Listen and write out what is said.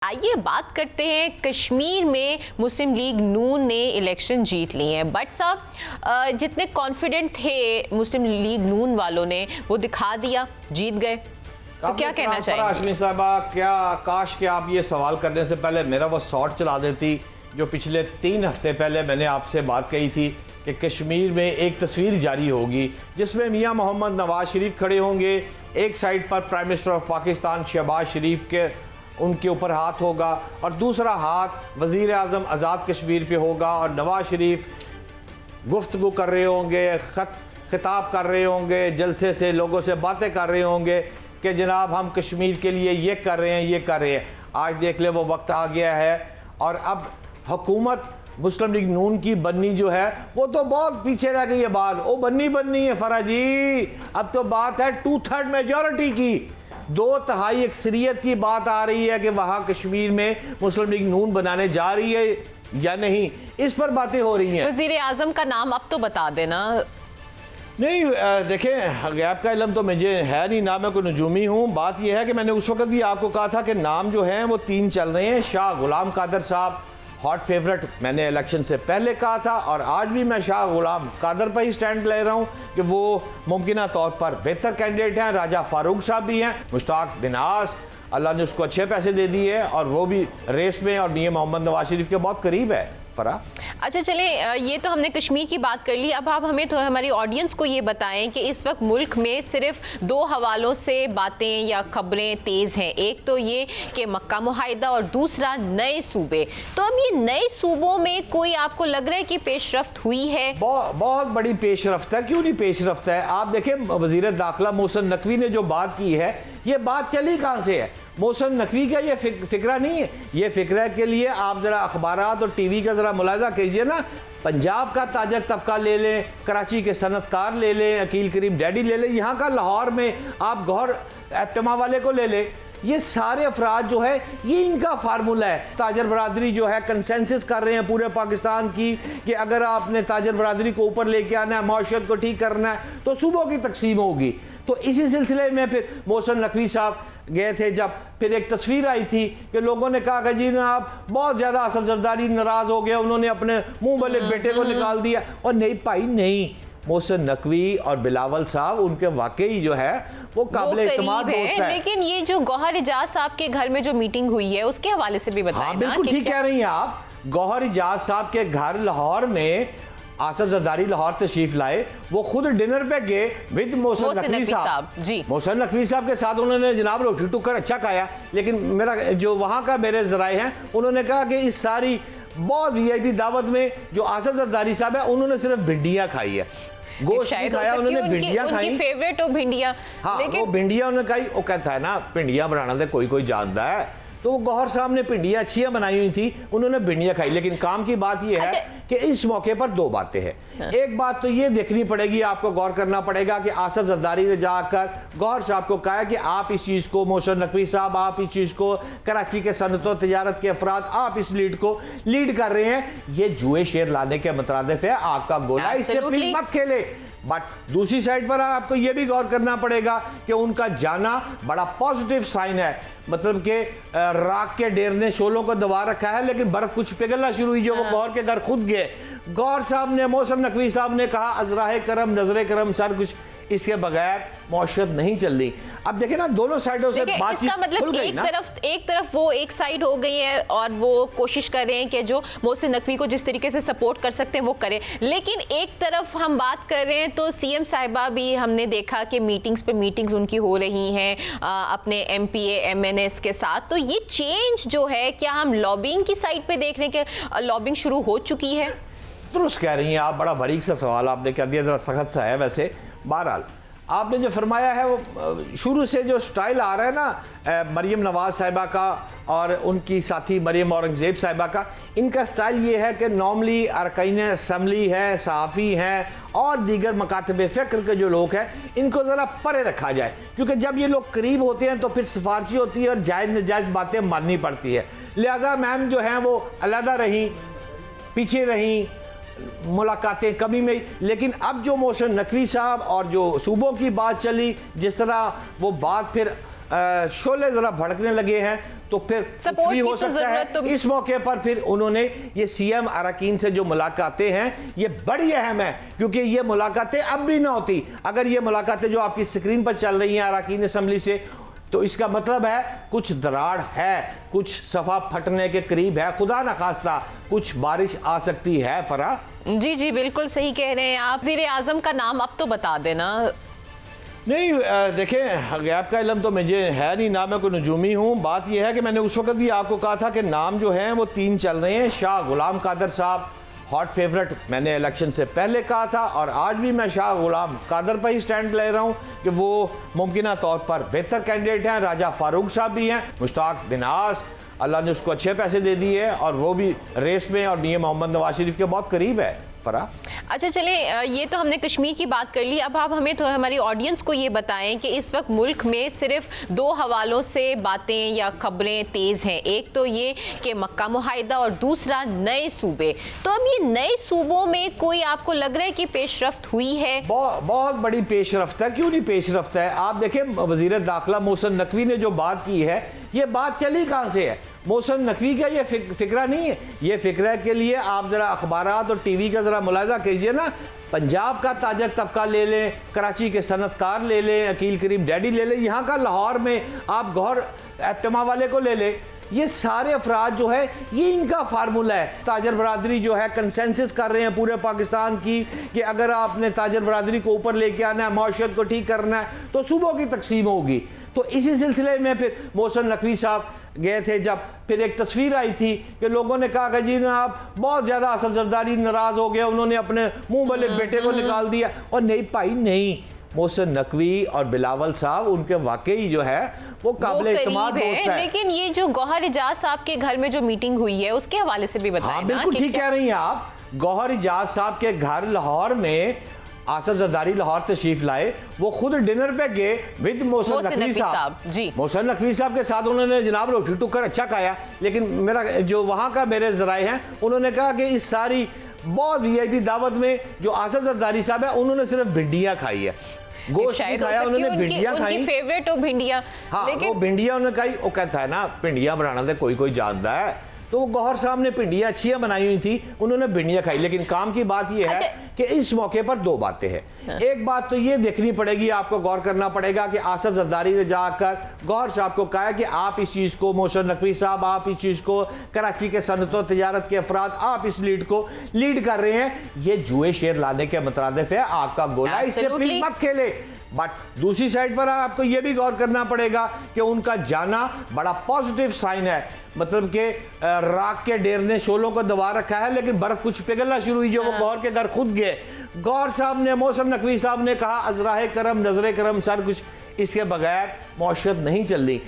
आइए बात करते हैं कश्मीर में मुस्लिम लीग नून ने इलेक्शन जीत ली हैं। बट साहब जितने कॉन्फिडेंट थे मुस्लिम लीग नून वालों ने वो दिखा दिया, जीत गए। तो क्या कहना चाहिए साहबा? क्या काश कि आप ये सवाल करने से पहले मेरा वो शॉट चला देती जो पिछले 3 हफ्ते पहले मैंने आपसे बात कही थी कि कश्मीर में एक तस्वीर जारी होगी जिसमें मियां मोहम्मद नवाज शरीफ खड़े होंगे, एक साइड पर prime minister of Pakistan Shahbaz Sharif के उनके ऊपर हाथ होगा और दूसरा हाथ वज़ीर आज़म आज़ाद कश्मीर पे होगा और नवाज शरीफ गुफ्तगू कर रहे होंगे, खिताब कर रहे होंगे, जलसे से लोगों से बातें कर रहे होंगे कि जनाब हम कश्मीर के लिए ये कर रहे हैं, ये कर रहे हैं। आज देख ले वो वक्त आ गया है और अब हुकूमत मुस्लिम लीग नून की बननी जो है वो तो बहुत पीछे रह गई है। बात वो बननी है फरा जी, अब तो बात है 2/3 मेजॉरिटी की, 2/3 अक्सरियत की बात आ रही है कि वहाँ कश्मीर में मुस्लिम लीग नून बनाने जा रही है या नहीं, इस पर बातें हो रही हैं। वज़ीर आज़म का नाम अब तो बता देना। नहीं देखें, गैब का इल्म तो मुझे है नहीं, ना मैं कोई नजूमी हूँ। बात यह है कि मैंने उस वक्त भी आपको कहा था कि नाम जो हैं वो 3 चल रहे हैं। शाह गुलाम कादर साहब हॉट फेवरेट मैंने इलेक्शन से पहले कहा था और आज भी मैं शाह गुलाम कादर पर ही स्टैंड ले रहा हूँ कि वो मुमकिन तौर पर बेहतर कैंडिडेट हैं। राजा फारूक साहब भी हैं, मुश्ताक बिनास अल्लाह ने उसको अच्छे पैसे दे दिए और वो भी रेस में और मियां मोहम्मद नवाज शरीफ के बहुत करीब है। फरा अच्छा चलें, ये तो हमने कश्मीर की बात कर ली। अब आप हमें तो हमारी ऑडियंस को ये बताएं कि इस वक्त मुल्क में सिर्फ 2 हवालों से बातें या खबरें तेज़ हैं। एक तो ये कि मक्का मुआहिदा और दूसरा नए सूबे। तो अब ये नए सूबों में कोई आपको लग रहा है कि पेशरफ्त हुई है? बहुत बड़ी पेशरफ्त है। क्यों नहीं पेशरफ्त है? आप देखें वज़ीर दाखिला मोहसिन नकवी ने जो बात की है, ये बात चली कहाँ से है? मोहसिन नकवी का ये फिक्रा नहीं है, ये फिक्रा के लिए आप ज़रा अखबारात और टीवी का ज़रा मुलाहिजा कीजिए ना। पंजाब का ताजर तबका ले लें, कराची के सनतकार ले लें, अकील करीम डैडी ले लें, यहाँ का लाहौर में आप गौहर एप्टमा वाले को ले लें, ये सारे अफराद जो है ये इनका फार्मूला है। ताजर बरादरी जो है कंसेंसस कर रहे हैं पूरे पाकिस्तान की कि अगर आपने ताजर बरादरी को ऊपर लेके आना है, मौशत को ठीक करना है तो सूबों की तकसीम होगी। तो इसी सिलसिले में फिर मोहसिन नकवी साहब गए थे, जब फिर एक तस्वीर आई थी कि लोगों ने कहा कि जी ना आप बहुत ज़्यादा असद जरदारी नाराज़ हो गया, उन्होंने अपने मुंह वाले बेटे को निकाल दिया। और नहीं भाई नहीं, मोहसिन नकवी और बिलावल साहब उनके वाकई जो है वो काबिल इत्मीनान दोस्त है। लेकिन ये जो गौहर इजाज साहब के घर में जो मीटिंग हुई है उसके हवाले से भी बताएं। हाँ बिल्कुल ठीक कह रही हैं आप। गौहर इजाज साहब के घर लाहौर में आसफ जरदारी लाहौर तशरीफ लाए, वो खुद डिनर पे गए विद मोहसिन नकवी साहब जी। मोहसिन नकवी साहब के साथ उन्होंने जनाब रोटी टुक्कर अच्छा खाया। लेकिन मेरा जो वहाँ का मेरे ज़राए हैं उन्होंने कहा कि इस सारी बहुत VIP दावत में जो आसफ जरदारी साहब है उन्होंने सिर्फ भिंडियाँ खाई है, गोश्त नहीं खाया उन्होंने, भिंडियाँ खाई। उनकी फेवरेट हो भिंडियाँ। हाँ वो भिंडियाँ उन्होंने खाई। वो कहता है ना भिंडियाँ बनाना तो कोई जानता है, तो गौहर साहब ने भिंडियाँ अच्छियाँ बनाई हुई थी, उन्होंने भिंडियाँ खाई। लेकिन काम की बात यह है कि इस मौके पर 2 बातें हैं। हाँ। एक बात तो ये देखनी पड़ेगी, आपको गौर करना पड़ेगा कि आसफ जरदारी ने जाकर गौहर साहब को कहा कि आप इस चीज़ को, मोहसिन नकवी साहब आप इस चीज़ को, कराची के सनत और तजारत के अफराद आप इस लीड को लीड कर रहे हैं, ये जुए शेर लाने के मुतरादिफ है, आपका गोला, इससे प्लीज मत खेले। बट दूसरी साइड पर आपको यह भी गौर करना पड़ेगा कि उनका जाना बड़ा पॉजिटिव साइन है। मतलब कि राख के डेर ने शोलों को दबा रखा है लेकिन बर्फ कुछ पिघलना शुरू हुई जो वो गौर के घर खुद गए। गौर साहब ने, मोहसिन नकवी साहब ने कहा अजराहे करम नजरे करम सर कुछ, इसके बगैर मौशत नहीं चल रही। अब देखें ना दोनों साइडों से बातचीत मतलब एक तरफ वो एक साइड हो गई है और वो कोशिश कर रहे हैं कि जो मोहसिन नकवी को जिस तरीके से सपोर्ट कर सकते हैं वो करें। लेकिन एक तरफ हम बात कर रहे हैं तो CM साहिबा भी हमने देखा कि मीटिंग्स पे मीटिंग्स उनकी हो रही हैं अपने MPA MNS के साथ। तो ये चेंज जो है क्या हम लॉबिंग की साइड पे देख रहे हैं कि लॉबिंग शुरू हो चुकी है? दुरुस्त कह रही हैं आप, बड़ा बारीक सा सवाल आपने कर दिया, ज़रा सख्त सा है वैसे। बहरहाल आपने जो फरमाया है वो शुरू से जो स्टाइल आ रहा है ना मरीम नवाज साहिबा का और उनकी साथी मरीम औरंगज़ेब साहिबा का, इनका स्टाइल ये है कि नॉर्मली अरकाइन असम्बली है, सहाफ़ी हैं और दीगर मकातब फ़िक्र के जो लोग हैं इनको ज़रा परे रखा जाए, क्योंकि जब ये लोग करीब होते हैं तो फिर सिफारशी होती है और जायज़ नाजायज़ बातें माननी पड़ती है। लिहाजा मैम जो हैं वो अलहदा रहीं, पीछे रहीं, मुलाकातें कमी में। लेकिन अब जो मोहसिन नकवी साहब और जो सूबों की बात चली, जिस तरह वो बात फिर शोले ज़रा भड़कने लगे हैं, तो फिर कुछ सपोर्ट भी की हो तो सकता है। जरूरत तो इस मौके पर फिर उन्होंने ये सीएम अरकान से जो मुलाकातें हैं ये बड़ी अहम है, क्योंकि ये मुलाकातें अब भी ना होती अगर ये मुलाकातें जो आपकी स्क्रीन पर चल रही हैं अरकान असम्बली से, तो इसका मतलब है कुछ दरार है, कुछ सफा फटने के करीब है, खुदा न खास्ता कुछ बारिश आ सकती है। फरा जी जी बिल्कुल सही कह रहे हैं आप। वज़ीर आज़म का नाम अब तो बता देना। नहीं, देखें गैप का इल्म तो मुझे है नहीं, ना मैं कोई नजूमी हूँ। बात यह है कि मैंने उस वक्त भी आपको कहा था कि नाम जो हैं वो 3 चल रहे हैं। शाह गुलाम कादर साहब हॉट फेवरेट मैंने इलेक्शन से पहले कहा था, और आज भी मैं शाह गुलाम कादर पर ही स्टैंड ले रहा हूँ कि वो मुमकिन तौर पर बेहतर कैंडिडेट हैं। राजा फारूक साहब भी हैं, मुश्ताक बिनास अल्लाह ने उसको अच्छे पैसे दे दिए और वो भी रेस में और मियां मोहम्मद नवाज शरीफ के बहुत करीब है। फरा अच्छा चलें, ये तो हमने कश्मीर की बात कर ली। अब आप हमें तो हमारी ऑडियंस को ये बताएं कि इस वक्त मुल्क में सिर्फ 2 हवालों से बातें या खबरें तेज़ हैं। एक तो ये कि मक्का मुआहिदा और दूसरा नए सूबे। तो अब ये नए सूबों में कोई आपको लग रहा है कि पेशरफ्त हुई है? बहुत बड़ी पेशरफ्त है। क्यों नहीं पेशरफ्त है? आप देखें वज़ीर दाखिला मोहसिन नकवी ने जो बात की है, ये बात चली कहाँ से है? मोहसिन नकवी का ये फिक्रा नहीं है। ये फिक्रा के लिए आप ज़रा अखबारात और टीवी का ज़रा मुलाहिजा कीजिए ना। पंजाब का ताजर तबका ले लें, कराची के सनतकार ले लें, अकील करीम डैडी ले लें, यहाँ का लाहौर में आप गौहर एप्टमा वाले को ले लें, ये सारे अफराद जो है ये इनका फार्मूला है। ताजर बरादरी जो है कंसेंसस कर रहे हैं पूरे पाकिस्तान की कि अगर आपने ताजर बरादरी को ऊपर लेके आना है, मौशत को ठीक करना है, तो सूबों की तकसीम होगी। तो इसी सिलसिले में फिर मोहसिन नकवी साहब गए थे, जब फिर एक तस्वीर आई थी कि लोगों ने कहा कि जी ना आप बहुत ज़्यादा असद जरदारी नाराज़ हो गया, उन्होंने अपने मुंह वाले बेटे को निकाल दिया। और नहीं भाई नहीं, मोहसिन नकवी और बिलावल साहब उनके वाकई जो है वो काबिल इत्मीनान दोस्त है। लेकिन ये जो गौहर इजाज साहब के घर में जो मीटिंग हुई है उसके हवाले से भी बताएं। हाँ बिल्कुल ठीक कह रही हैं आप। गौहर इजाज साहब के घर लाहौर में आसफ जरदारी लाहौर तशरीफ लाए, वो खुद डिनर पे गए विद मोहसिन नकवी साहब जी। मोहसिन नकवी साहब के साथ उन्होंने जनाब रोटी टुक्कर अच्छा खाया, लेकिन मेरा जो वहाँ का मेरे जराए हैं उन्होंने कहा कि इस सारी बहुत वीआईपी दावत में जो आसफ जरदारी साहब है उन्होंने सिर्फ भिंडियाँ खाई है, गोश्त नहीं खाया, उन्होंने भिंडियाँ खाई। उनकी फेवरेट हो भिंडियाँ। हाँ लेकिन वो भिंडियाँ उन्होंने खाई। वो कहता है ना भिंडियाँ बनाना तो कोई कोई जानता है, तो वो गौहर साहब ने भिंडियाँ अच्छी बनाई हुई थी, उन्होंने भिंडियाँ खाई। लेकिन काम की बात यह है कि इस मौके पर 2 बातें हैं। एक बात तो ये देखनी पड़ेगी, आपको गौर करना पड़ेगा कि आसफ जरदारी ने जाकर गौहर साहब को कहा कि आप इस चीज़ को, मोहसिन नकवी साहब आप इस चीज़ को, कराची के सनत और तजारत के अफराद आप इस लीड को लीड कर रहे हैं, ये जुए शेर लाने के मुतरादिफ है, आपका गोला इससे प्लीज मत खेले। बट दूसरी साइड पर आपको यह भी गौर करना पड़ेगा कि उनका जाना बड़ा पॉजिटिव साइन है। मतलब कि राख के डेर ने शोलों को दबा रखा है, लेकिन बर्फ कुछ पिघलना शुरू हुई जो वो गौर के घर खुद गए। गौर साहब ने, मोहसिन नकवी साहब ने कहा अजराह करम नजर करम सर कुछ इसके बगैर मौशत नहीं चल रही।